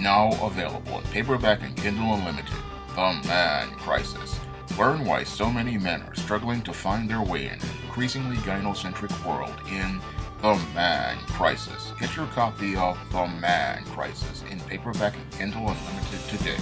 Now available in paperback and Kindle Unlimited, The Man Crisis. Learn why so many men are struggling to find their way in an increasingly gynocentric world in The Man Crisis. Get your copy of The Man Crisis in paperback and Kindle Unlimited today.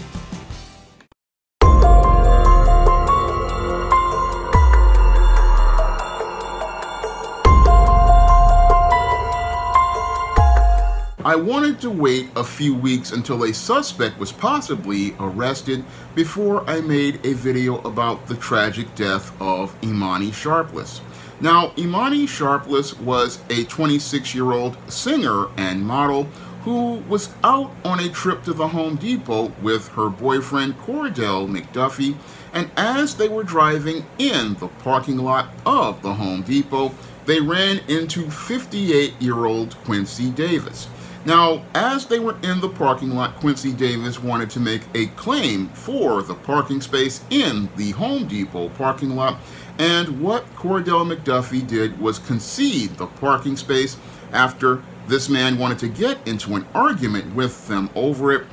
I wanted to wait a few weeks until a suspect was possibly arrested before I made a video about the tragic death of Imani Sharpless. Now, Imani Sharpless was a 26-year-old singer and model who was out on a trip to the Home Depot with her boyfriend Cordell McDuffie, and as they were driving in the parking lot of the Home Depot, they ran into 58-year-old Quincy Davis. Now, as they were in the parking lot, Quincy Davis wanted to make a claim for the parking space in the Home Depot parking lot, and what Cordell McDuffie did was concede the parking space after this man wanted to get into an argument with them over it.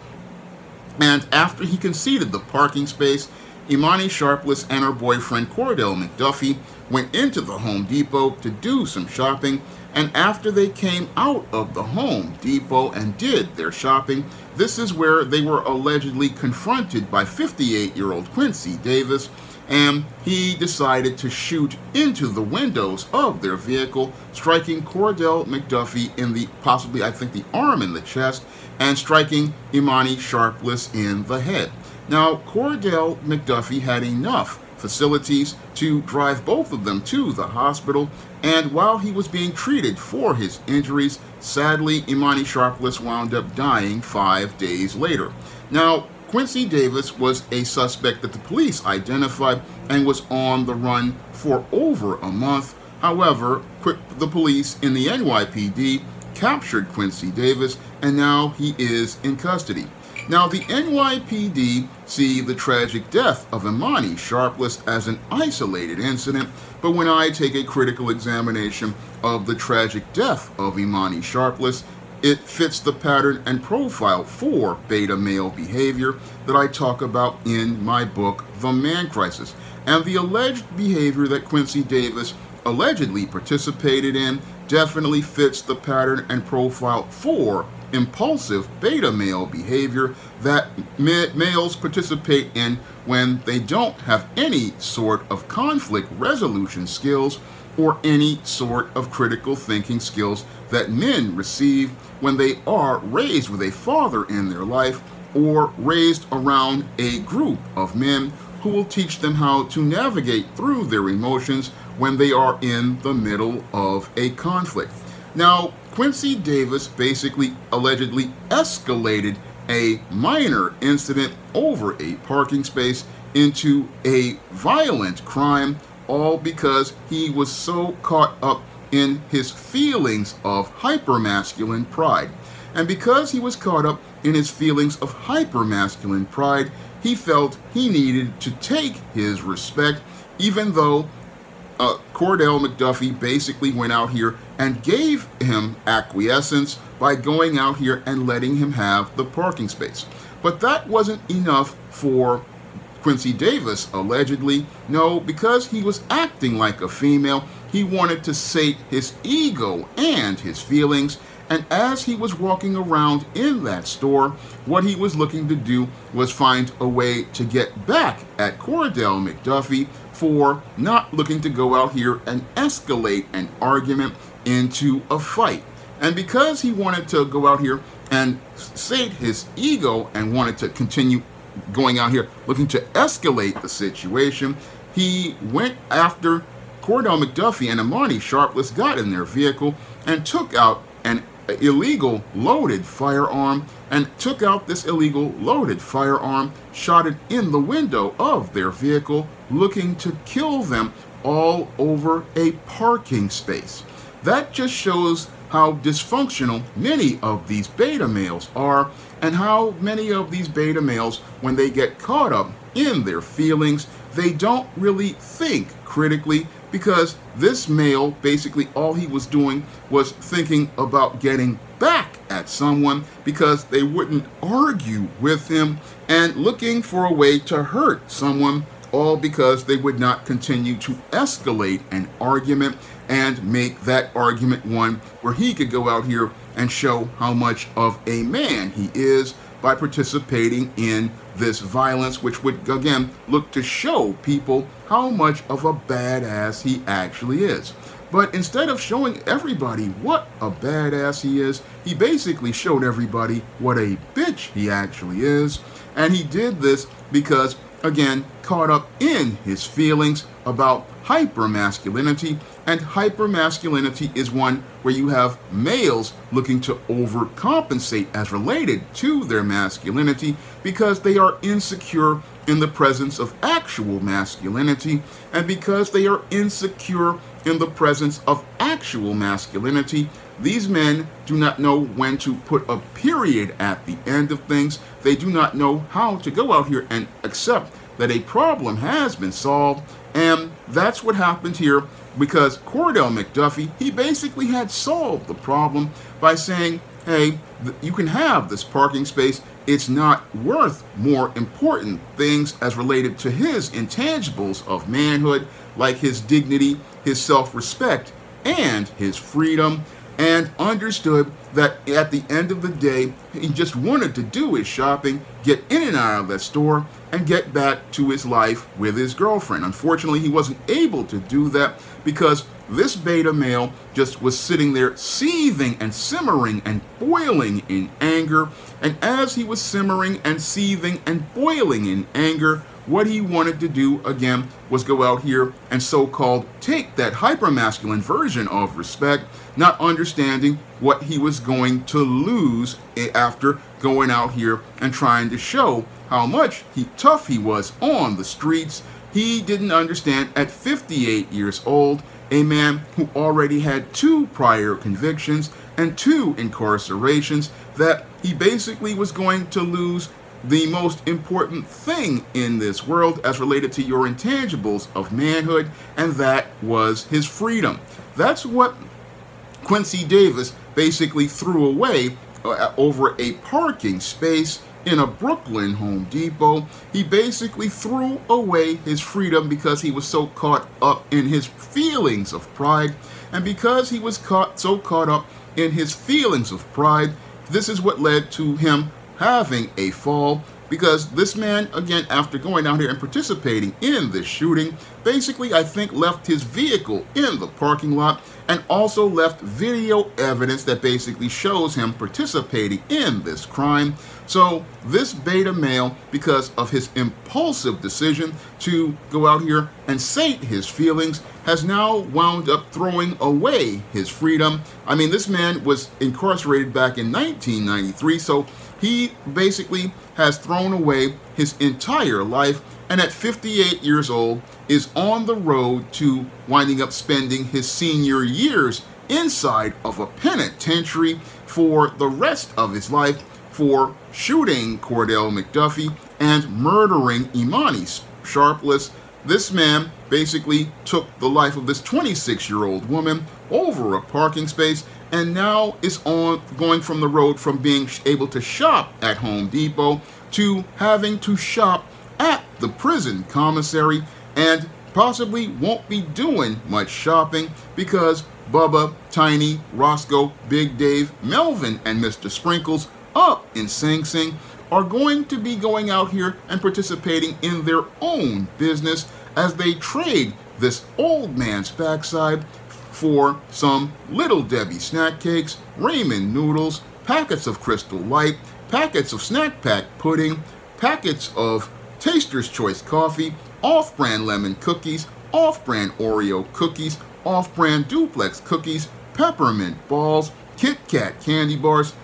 And after he conceded the parking space, Imani Sharpless and her boyfriend Cordell McDuffie went into the Home Depot to do some shopping, and after they came out of the Home Depot and did their shopping, this is where they were allegedly confronted by 58-year-old Quincy Davis, and he decided to shoot into the windows of their vehicle, striking Cordell McDuffie in the, possibly I think the arm and the chest, and striking Imani Sharpless in the head. Now, Cordell McDuffie had enough facilities to drive both of them to the hospital, and while he was being treated for his injuries, sadly, Imani Sharpless wound up dying 5 days later. Now, Quincy Davis was a suspect that the police identified and was on the run for over a month. However, the police in the NYPD captured Quincy Davis, and now he is in custody. Now, the NYPD see the tragic death of Imani Sharpless as an isolated incident, but when I take a critical examination of the tragic death of Imani Sharpless, it fits the pattern and profile for beta male behavior that I talk about in my book, The Man Crisis. And the alleged behavior that Quincy Davis allegedly participated in definitely fits the pattern and profile for impulsive beta male behavior that males participate in when they don't have any sort of conflict resolution skills or any sort of critical thinking skills that men receive when they are raised with a father in their life or raised around a group of men who will teach them how to navigate through their emotions when they are in the middle of a conflict. Now, Quincy Davis basically allegedly escalated a minor incident over a parking space into a violent crime, all because he was so caught up in his feelings of hypermasculine pride. And because he was caught up in his feelings of hypermasculine pride, he felt he needed to take his respect, even though Cordell McDuffie basically went out here and gave him acquiescence by going out here and letting him have the parking space. But that wasn't enough for Quincy Davis, allegedly. No, because he was acting like a female, he wanted to sate his ego and his feelings, and as he was walking around in that store, what he was looking to do was find a way to get back at Cordell McDuffie for not looking to go out here and escalate an argument into a fight. And because he wanted to go out here and sate his ego and wanted to continue going out here looking to escalate the situation, he went after Cordell McDuffie, and Imani Sharpless got in their vehicle and took out an illegal loaded firearm, and took out this illegal loaded firearm, shot it in the window of their vehicle, looking to kill them all over a parking space. That just shows how dysfunctional many of these beta males are, and how many of these beta males, when they get caught up in their feelings, they don't really think critically, because this male, basically all he was doing was thinking about getting back at someone because they wouldn't argue with him, and looking for a way to hurt someone, all because they would not continue to escalate an argument and make that argument one where he could go out here and show how much of a man he is by participating in this violence, which would again look to show people how much of a badass he actually is. But instead of showing everybody what a badass he is, he basically showed everybody what a bitch he actually is. And he did this because, again, caught up in his feelings about hypermasculinity. And hypermasculinity is one where you have males looking to overcompensate as related to their masculinity because they are insecure in the presence of actual masculinity, and because they are insecure in the presence of actual masculinity, these men do not know when to put a period at the end of things. They do not know how to go out here and accept that a problem has been solved, and that's what happened here, because Cordell McDuffie, he basically had solved the problem by saying, hey, you can have this parking space. It's not worth more important things as related to his intangibles of manhood, like his dignity, his self-respect, and his freedom, and understood that at the end of the day, he just wanted to do his shopping, get in and out of that store, and get back to his life with his girlfriend. Unfortunately, he wasn't able to do that because this beta male just was sitting there seething and simmering and boiling in anger. And as he was simmering and seething and boiling in anger, what he wanted to do, again, was go out here and so-called take that hypermasculine version of respect, not understanding what he was going to lose after going out here and trying to show how much tough he was on the streets. He didn't understand at 58 years old, a man who already had 2 prior convictions and 2 incarcerations, that he basically was going to lose the most important thing in this world as related to your intangibles of manhood, and that was his freedom. That's what Quincy Davis basically threw away over a parking space in a Brooklyn Home Depot. He basically threw away his freedom because he was so caught up in his feelings of pride. And because he was so caught up in his feelings of pride, this is what led to him having a fall, because this man, again, after going out here and participating in this shooting, basically, I think, left his vehicle in the parking lot and also left video evidence that basically shows him participating in this crime. So this beta male, because of his impulsive decision to go out here and sate his feelings, has now wound up throwing away his freedom. I mean, this man was incarcerated back in 1993, so he basically has thrown away his entire life, and at 58 years old is on the road to winding up spending his senior years inside of a penitentiary for the rest of his life for shooting Cordell McDuffie and murdering Imani Sharpless. This man basically took the life of this 26-year-old woman over a parking space, and now is going from the road from being able to shop at Home Depot to having to shop at the prison commissary, and possibly won't be doing much shopping because Bubba, Tiny, Roscoe, Big Dave, Melvin, and Mr. Sprinkles up in Sing Sing are going to be going out here and participating in their own business as they trade this old man's backside for some Little Debbie snack cakes, ramen noodles, packets of Crystal Light, packets of Snack Pack pudding, packets of Taster's Choice coffee, off-brand lemon cookies, off-brand Oreo cookies, off-brand duplex cookies, peppermint balls, Kit Kat candy bars,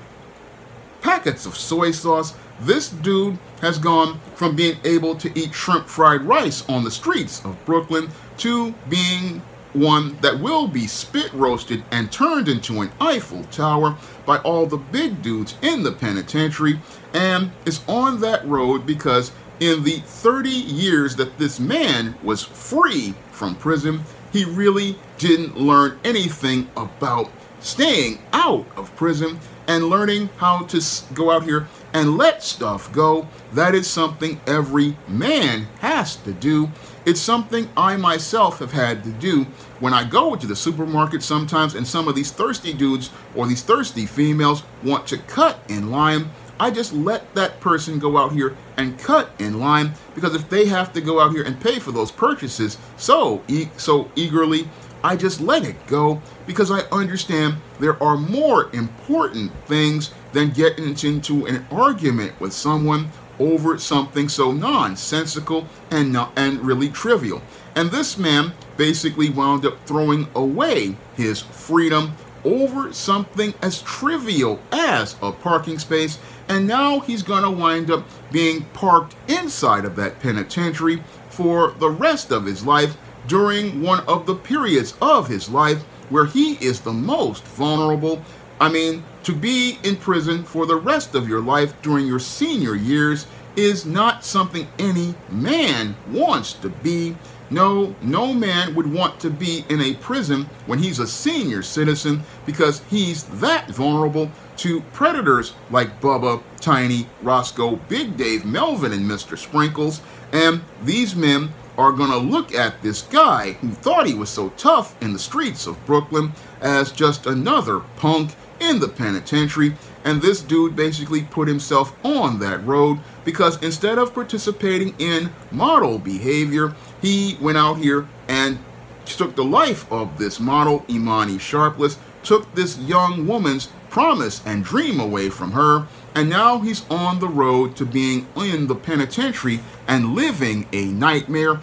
packets of soy sauce. This dude has gone from being able to eat shrimp fried rice on the streets of Brooklyn to being one that will be spit roasted and turned into an Eiffel Tower by all the big dudes in the penitentiary, and is on that road because in the 30 years that this man was free from prison, he really didn't learn anything about staying out of prison, and learning how to go out here and let stuff go, that is something every man has to do. It's something I myself have had to do when I go to the supermarket sometimes and some of these thirsty dudes or these thirsty females want to cut in line. I just let that person go out here and cut in line, because if they have to go out here and pay for those purchases so eagerly, I just let it go, because I understand there are more important things than getting into an argument with someone over something so nonsensical and really trivial. And this man basically wound up throwing away his freedom over something as trivial as a parking space, and now he's going to wind up being parked inside of that penitentiary for the rest of his life, during one of the periods of his life where he is the most vulnerable. I mean, to be in prison for the rest of your life during your senior years is not something any man wants to be. No man would want to be in a prison when he's a senior citizen, because he's that vulnerable to predators like Bubba, Tiny, Roscoe, Big Dave, Melvin, and Mr. Sprinkles. And these men are going to look at this guy who thought he was so tough in the streets of Brooklyn as just another punk in the penitentiary. And this dude basically put himself on that road, because instead of participating in model behavior, he went out here and took the life of this model, Imani Sharpless, took this young woman's promise and dream away from her, and now he's on the road to being in the penitentiary and living a nightmare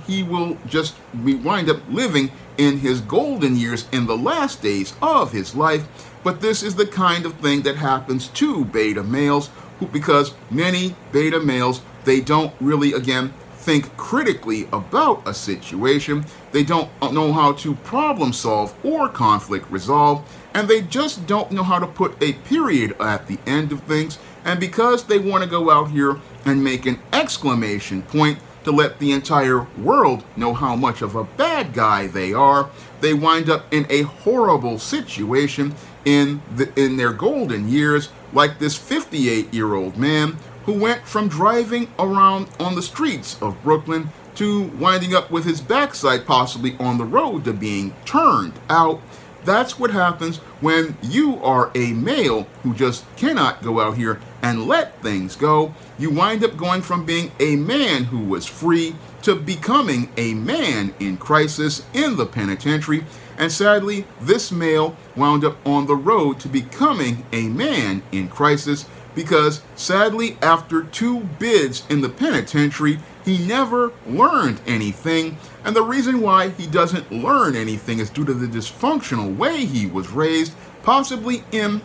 he will just wind up living in his golden years, in the last days of his life. But this is the kind of thing that happens to beta males, because many beta males, they don't really, again, think critically about a situation. They don't know how to problem solve or conflict resolve, and they just don't know how to put a period at the end of things. And because they want to go out here and make an exclamation point to let the entire world know how much of a bad guy they are, they wind up in a horrible situation in their golden years, like this 58-year-old man who went from driving around on the streets of Brooklyn to winding up with his backside possibly on the road to being turned out. That's what happens when you are a male who just cannot go out here and let things go. You wind up going from being a man who was free to becoming a man in crisis in the penitentiary. And sadly, this male wound up on the road to becoming a man in crisis, because sadly, after 2 bids in the penitentiary, he never learned anything. And the reason why he doesn't learn anything is due to the dysfunctional way he was raised, possibly in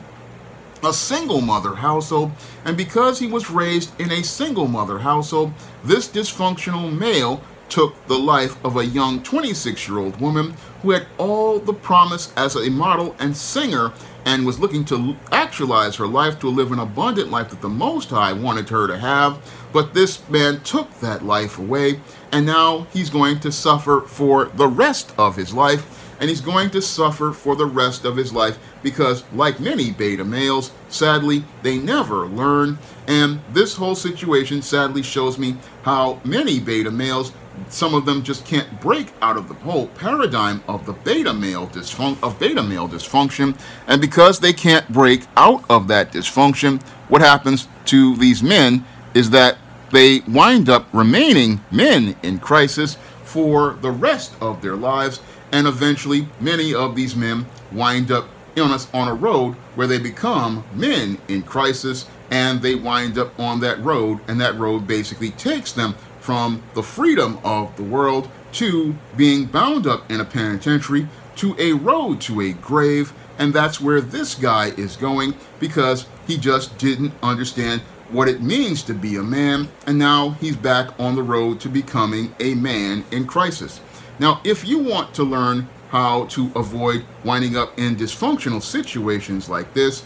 a single mother household. And because he was raised in a single mother household, this dysfunctional male took the life of a young 26-year-old woman who had all the promise as a model and singer, and was looking to actualize her life, to live an abundant life that the Most High wanted her to have. But this man took that life away, and now he's going to suffer for the rest of his life. And he's going to suffer for the rest of his life because, like many beta males, sadly, they never learn. And this whole situation sadly shows me how many beta males, some of them just can't break out of the whole paradigm of the beta male dysfunction. And because they can't break out of that dysfunction, what happens to these men is that they wind up remaining men in crisis for the rest of their lives. And eventually, many of these men wind up on a road where they become men in crisis, and they wind up on that road, and that road basically takes them from the freedom of the world to being bound up in a penitentiary, to a road to a grave. And that's where this guy is going, because he just didn't understand what it means to be a man, and now he's back on the road to becoming a man in crisis. Now, if you want to learn how to avoid winding up in dysfunctional situations like this,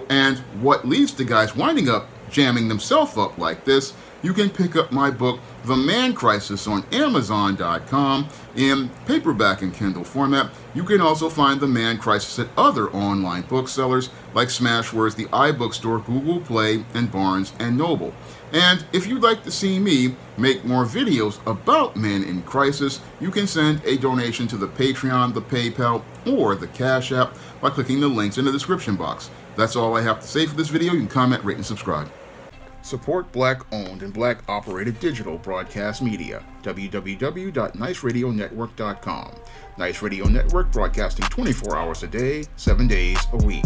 and what leads to guys winding up jamming themselves up like this, you can pick up my book, The Man Crisis, on Amazon.com in paperback and Kindle format. You can also find The Man Crisis at other online booksellers like Smashwords, the iBookstore, Google Play, and Barnes & Noble. And if you'd like to see me make more videos about men in crisis, you can send a donation to the Patreon, the PayPal, or the Cash App by clicking the links in the description box. That's all I have to say for this video. You can comment, rate, and subscribe. Support Black-owned and Black-operated digital broadcast media. www.niceradionetwork.com. Nice Radio Network, broadcasting 24 hours a day, 7 days a week.